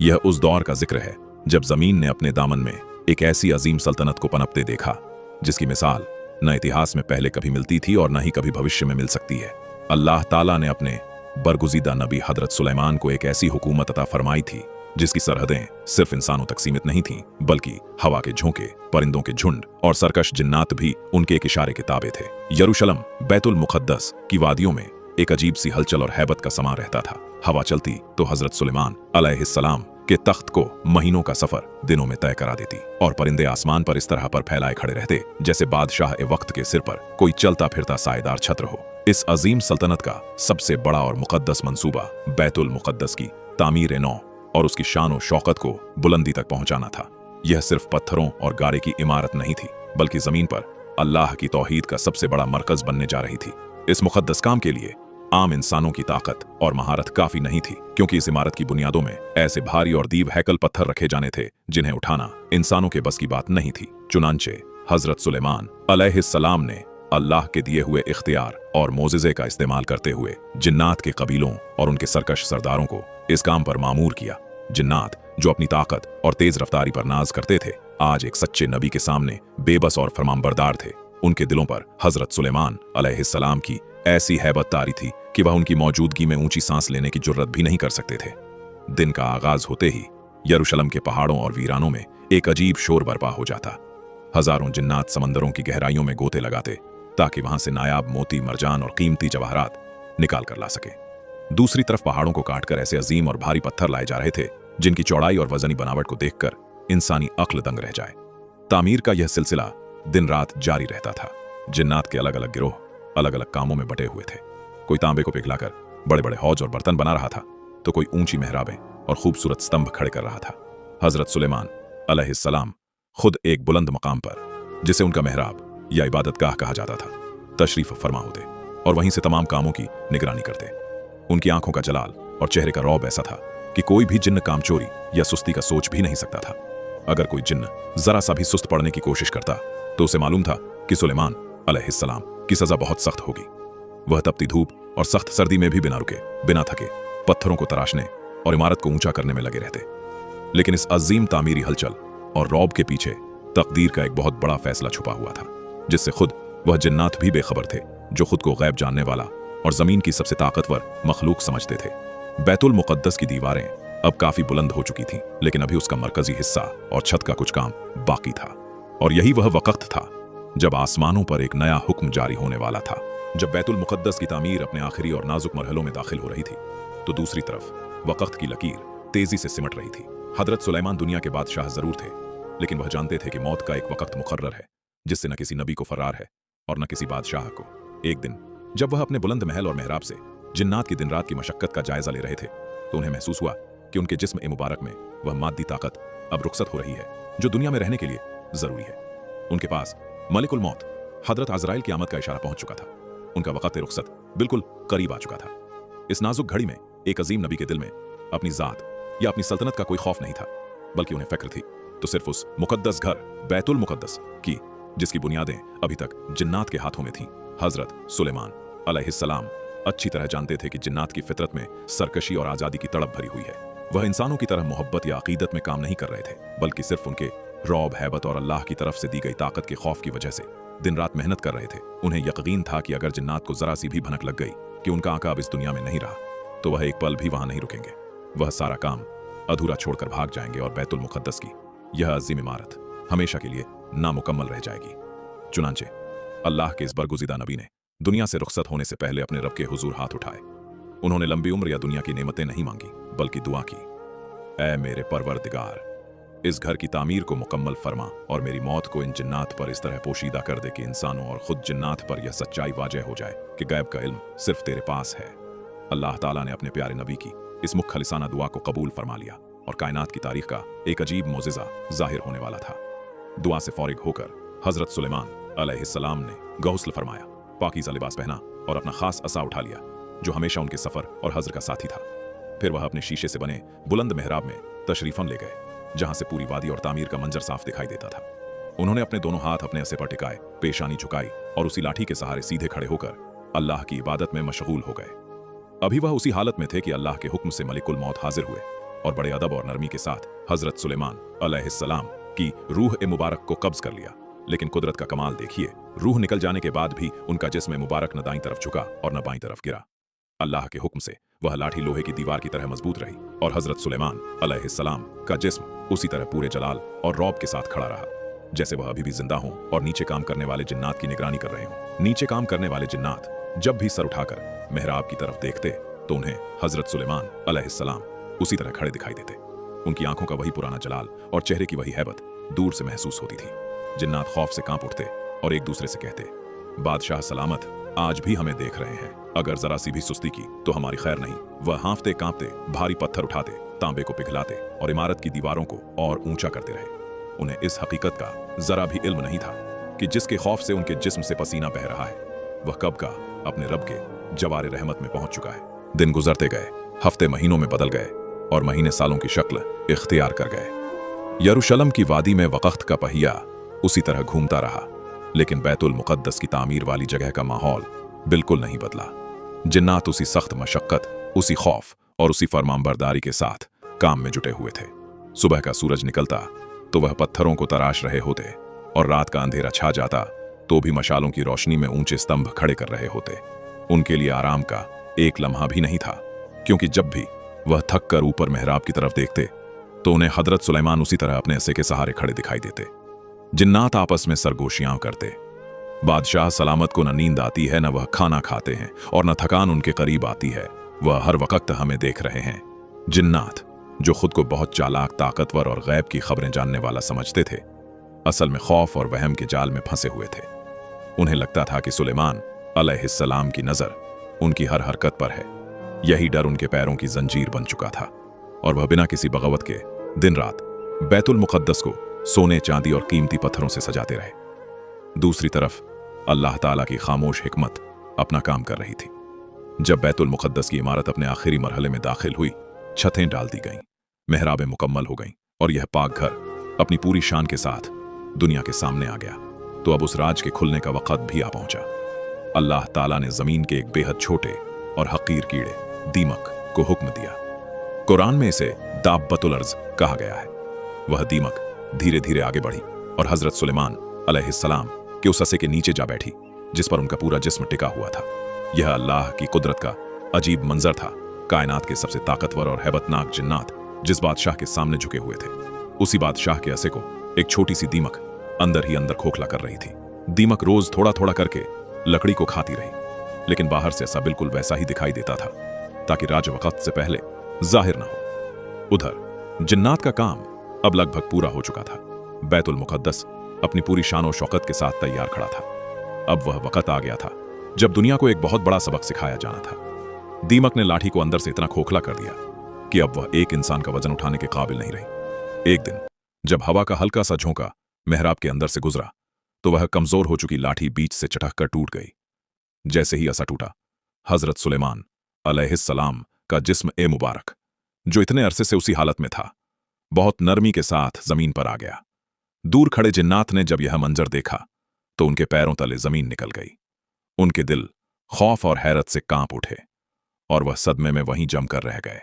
यह उस दौर का जिक्र है जब जमीन ने अपने दामन में एक ऐसी अजीम सल्तनत को पनपते देखा जिसकी मिसाल न इतिहास में पहले कभी मिलती थी और न ही कभी भविष्य में मिल सकती है। अल्लाह ताला ने अपने बरगुज़ीदा नबी हजरत सुलेमान को एक ऐसी हुकूमत अता फरमाई थी जिसकी सरहदें सिर्फ इंसानों तक सीमित नहीं थीं, बल्कि हवा के झोंके, परिंदों के झुंड और सरकश जिन्नात भी उनके एक इशारे के ताबे थे। यरूशलम बैतुल मुक़द्दस की वादियों में एक अजीब सी हलचल और हैबत का समा रहता था। हवा चलती तो हजरत सुलेमान अलैहिस्सलाम के तख्त को महीनों का सफर दिनों में तय करा देती और परिंदे आसमान पर इस तरह पर फैलाए खड़े रहते जैसे बादशाह ए वक्त के सिर पर कोई चलता फिरता सायेदार छत्र हो। इस अजीम सल्तनत का सबसे बड़ा और मुकद्दस मंसूबा बैतुल मुक़द्दस की तामीर नौ और उसकी शान और शौकत को बुलंदी तक पहुंचाना था। यह सिर्फ पत्थरों और गारे की इमारत नहीं थी, बल्कि जमीन पर अल्लाह की तौहीद का सबसे बड़ा मरकज बनने जा रही थी। इस मुकद्दस काम के लिए आम इंसानों की ताकत और महारत काफी नहीं थी, क्योंकि इस इमारत की बुनियादों में ऐसे भारी और दीव हैकल पत्थर रखे जाने थे जिन्हें उठाना इंसानों के बस की बात नहीं थी। चुनांचे हजरत सुलेमान अलैहिस्सलाम ने अल्लाह के दिए हुए इख्तियार और मोजिज़े का इस्तेमाल करते हुए जिन्नात के कबीलों और उनके सरकश सरदारों को इस काम पर मामूर किया। जिन्नात जो अपनी ताकत और तेज रफ्तारी पर नाज करते थे, आज एक सच्चे नबी के सामने बेबस और फरमानबरदार थे। उनके दिलों पर हजरत सुलेमान अलैहिस्सलाम की ऐसी हैबत तारी थी कि वह उनकी मौजूदगी में ऊंची सांस लेने की जुर्रत भी नहीं कर सकते थे। दिन का आगाज होते ही यरूशलम के पहाड़ों और वीरानों में एक अजीब शोर बर्पा हो जाता। हजारों जिन्नात समंदरों की गहराइयों में गोते लगाते ताकि वहां से नायाब मोती, मरजान और कीमती जवाहरात निकाल कर ला सके। दूसरी तरफ पहाड़ों को काटकर ऐसे अजीम और भारी पत्थर लाए जा रहे थे जिनकी चौड़ाई और वजनी बनावट को देखकर इंसानी अक्ल दंग रह जाए। तामीर का यह सिलसिला दिन रात जारी रहता था। जिन्नात के अलग अलग गिरोह अलग अलग कामों में बटे हुए थे। कोई तांबे को पिघलाकर बड़े बड़े हौज और बर्तन बना रहा था, तो कोई ऊंची मेहराबें और खूबसूरत स्तंभ खड़े कर रहा था। हजरत सुलेमान अलैहिस्सलाम खुद एक बुलंद मकाम पर, जिसे उनका मेहराब या इबादतगाह कहा जाता था, तशरीफ फरमा होते और वहीं से तमाम कामों की निगरानी करते। उनकी आंखों का जलाल और चेहरे का रौब ऐसा था कि कोई भी जिन्न कामचोरी या सुस्ती का सोच भी नहीं सकता था। अगर कोई जिन्न जरा सा भी सुस्त पड़ने की कोशिश करता तो उसे मालूम था कि सुलेमान अलैहिस्सलाम की सजा बहुत सख्त होगी। वह तपती धूप और सख्त सर्दी में भी बिना रुके, बिना थके पत्थरों को तराशने और इमारत को ऊंचा करने में लगे रहते। लेकिन इस अजीम तामीरी हलचल और रौब के पीछे तकदीर का एक बहुत बड़ा फैसला छुपा हुआ था, जिससे खुद वह जिन्नात भी बेखबर थे, जो खुद को गैब जानने वाला और जमीन की सबसे ताकतवर मखलूक समझते थे। बैतुल मुक़द्दस की दीवारें अब काफी बुलंद हो चुकी थीं, लेकिन अभी उसका मरकजी हिस्सा और छत का कुछ काम बाकी था। और यही वह वक्त था जब आसमानों पर एक नया हुक्म जारी होने वाला था। जब बैतुल मुक़द्दस की तामीर अपने आखिरी और नाजुक मरहलों में दाखिल हो रही थी, तो दूसरी तरफ वक्त की लकीर तेजी से सिमट रही थी। हजरत सुलेमान दुनिया के बादशाह जरूर थे, लेकिन वह जानते थे कि मौत का एक वक्त मुकर्रर है जिससे न किसी नबी को फरार है और न किसी बादशाह को। एक दिन जब वह अपने बुलंद महल और मेहराब से जिन्नात की दिन रात की मशक्कत का जायजा ले रहे थे, तो उन्हें महसूस हुआ कि उनके जिस्म ए मुबारक में वह मादी ताकत अब रुखसत हो रही है जो दुनिया में रहने के लिए जरूरी है। उनके पास मलिकुल मौत हजरत अज़राइल की आमद का इशारा पहुंच चुका था। उनका वक्त रुखसत बिल्कुल करीब आ चुका था। इस नाजुक घड़ी में एक अजीम नबी के दिल में अपनी जात या अपनी सल्तनत का कोई खौफ नहीं था, बल्कि उन्हें फिक्र थी तो सिर्फ उस मुकद्दस घर बैतुल मुक़द्दस की, जिसकी बुनियादें अभी तक जिन्नात के हाथों में थीं। हजरत सुलेमान अलैहिस्सलाम अच्छी तरह जानते थे कि जिन्नात की फितरत में सरकशी और आज़ादी की तड़प भरी हुई है। वह इंसानों की तरह मोहब्बत या अकीदत में काम नहीं कर रहे थे, बल्कि सिर्फ उनके रौब, हैबत और अल्लाह की तरफ से दी गई ताकत के खौफ की वजह से दिन रात मेहनत कर रहे थे। उन्हें यकीन था कि अगर जिन्नात को जरा सी भी भनक लग गई कि उनका आका अब इस दुनिया में नहीं रहा, तो वह एक पल भी वहां नहीं रुकेंगे। वह सारा काम अधूरा छोड़कर भाग जाएंगे और बैतुल मुक़द्दस की यह अजीम इमारत हमेशा के लिए नामुकम्मल रह जाएगी। चुनांचे अल्लाह के इस बरगुज़ीदा नबी ने दुनिया से रुखसत होने से पहले अपने रब के हुजूर हाथ उठाए। उन्होंने लंबी उम्र या दुनिया की नेमतें नहीं मांगी, बल्कि दुआ की, ऐ मेरे परवरदिगार, इस घर की तामीर को मुकम्मल फरमा और मेरी मौत को इन जिन्नात पर इस तरह पोशीदा कर दे कि इंसानों और खुद जिन्नात पर यह सच्चाई वाजह हो जाए कि गैब का इल्म सिर्फ तेरे पास है। अल्लाह ताला ने अपने प्यारे नबी की इस मुख्खलिसाना दुआ को कबूल फरमा लिया और कायनात की तारीख का एक अजीब मोजिज़ा जाहिर होने वाला था। दुआ से फारिग होकर हजरत सुलेमान अलैहिस्सलाम ने गौस्ल फरमाया, पाकीज़ा लिबास पहना और अपना खास असा उठा लिया जो हमेशा उनके सफर और हजर का साथी था। फिर वह अपने शीशे से बने बुलंद मेहराब में तशरीफन ले गए, जहां से पूरी वादी और तामीर का मंजर साफ दिखाई देता था। उन्होंने अपने दोनों हाथ अपने असे पर टिकाए, पेशानी झुकाई और उसी लाठी के सहारे सीधे खड़े होकर अल्लाह की इबादत में मशगूल हो गए। अभी वह उसी हालत में थे कि अल्लाह के हुक्म से मलिकुल मौत हाजिर हुए और बड़े अदब और नरमी के साथ हजरत सुलेमान अलैहिस्सलाम की रूह ए मुबारक को कब्ज कर लिया। लेकिन कुदरत का कमाल देखिए, रूह निकल जाने के बाद भी उनका जिस्म मुबारक न दाईं तरफ झुका और न बाईं तरफ गिरा। अल्लाह के हुक्म से वह लाठी लोहे की दीवार की तरह मजबूत रही और हजरत सुलेमान अलैहिस्सलाम का जिस्म उसी तरह पूरे जलाल और रौब के साथ खड़ा रहा, जैसे वह अभी भी जिंदा हों और नीचे काम करने वाले जिन्नात की निगरानी कर रहे हों। नीचे काम करने वाले जिन्नात जब भी सर उठाकर मेहराब की तरफ देखते तो उन्हें हजरत सुलेमान अलैहिस्सलाम उसी तरह खड़े दिखाई देते। उनकी आंखों का वही पुराना जलाल और चेहरे की वही हैबत दूर से महसूस होती थी। जिन्नात खौफ से कांप उठते और एक दूसरे से कहते, बादशाह सलामत आज भी हमें देख रहे हैं, अगर जरा सी भी सुस्ती की तो हमारी खैर नहीं। वह हांफते कांपते भारी पत्थर उठाते, तांबे को पिघलाते और इमारत की दीवारों को और ऊंचा करते रहे। उन्हें इस हकीकत का जरा भी इल्म नहीं था कि जिसके खौफ से उनके जिस्म से पसीना बह रहा है, वह कब का अपने रब के जवारे रहमत में पहुंच चुका है। दिन गुजरते गए, हफ्ते महीनों में बदल गए और महीने सालों की शक्ल इख्तियार कर गए। यरूशलम की वादी में वक़्त का पहिया उसी तरह घूमता रहा, लेकिन बैतुल मुक़द्दस की तामीर वाली जगह का माहौल बिल्कुल नहीं बदला। जिन्नात उसी सख्त मशक्कत, उसी खौफ और उसी फरमानबरदारी के साथ काम में जुटे हुए थे। सुबह का सूरज निकलता तो वह पत्थरों को तराश रहे होते और रात का अंधेरा छा जाता तो भी मशालों की रोशनी में ऊंचे स्तंभ खड़े कर रहे होते। उनके लिए आराम का एक लम्हा भी नहीं था, क्योंकि जब भी वह थक कर ऊपर मेहराब की तरफ देखते तो उन्हें हजरत सुलेमान उसी तरह अपने अस्से के सहारे खड़े दिखाई देते। जिन्नात आपस में सरगोशियां करते, बादशाह सलामत को न नींद आती है, न वह खाना खाते हैं और न थकान उनके करीब आती है, वह हर वक्त हमें देख रहे हैं। जिन्नात जो खुद को बहुत चालाक, ताकतवर और गैब की खबरें जानने वाला समझते थे, असल में खौफ और वहम के जाल में फंसे हुए थे। उन्हें लगता था कि सुलेमान अलैहिस्सलाम की नजर उनकी हर हरकत पर है। यही डर उनके पैरों की जंजीर बन चुका था और वह बिना किसी बगावत के दिन रात बैतुल मुक़द्दस को सोने, चांदी और कीमती पत्थरों से सजाते रहे। दूसरी तरफ अल्लाह ताला की खामोश हिकमत अपना काम कर रही थी। जब बैतुल मुक़द्दस की इमारत अपने आखिरी मरहले में दाखिल हुई, छतें डाल दी गईं, मेहराबें मुकम्मल हो गईं और यह पाक घर अपनी पूरी शान के साथ दुनिया के सामने आ गया, तो अब उस राज के खुलने का वक़्त भी आ पहुंचा। अल्लाह ताला ने जमीन के एक बेहद छोटे और हकीर कीड़े दीमक को हुक्म दिया। कुरान में इसे दाब्बतुल अर्ज़ कहा गया है। वह दीमक धीरे धीरे आगे बढ़ी और हजरत सुलेमान अलैहिस्सलाम के उस अस्से के नीचे जा बैठी जिस पर उनका पूरा जिस्म टिका हुआ था। यह अल्लाह की कुदरत का अजीब मंजर था। कायनात के सबसे ताकतवर और हैबतनाक जिन्नात जिस बादशाह के सामने झुके हुए थे, उसी बादशाह के अस्से को एक छोटी सी दीमक अंदर ही अंदर खोखला कर रही थी। दीमक रोज थोड़ा थोड़ा करके लकड़ी को खाती रही, लेकिन बाहर से ऐसा बिल्कुल वैसा ही दिखाई देता था, ताकि राज वक़्त से पहले जाहिर न हो। उधर जिन्नात का काम अब लगभग पूरा हो चुका था। बैतुल मुक़द्दस अपनी पूरी शान और शौकत के साथ तैयार खड़ा था। अब वह वक़्त आ गया था जब दुनिया को एक बहुत बड़ा सबक सिखाया जाना था। दीमक ने लाठी को अंदर से इतना खोखला कर दिया कि अब वह एक इंसान का वजन उठाने के काबिल नहीं रही। एक दिन जब हवा का हल्का सा झोंका मेहराब के अंदर से गुजरा तो वह कमजोर हो चुकी लाठी बीच से चटक कर टूट गई। जैसे ही असा टूटा, हजरत सुलेमान अलैहिस्सलाम का जिस्म ए मुबारक, जो इतने अरसे से उसी हालत में था, बहुत नरमी के साथ जमीन पर आ गया। दूर खड़े जिन्नात ने जब यह मंजर देखा तो उनके पैरों तले जमीन निकल गई। उनके दिल खौफ और हैरत से कांप उठे और वह सदमे में वहीं जमकर रह गए।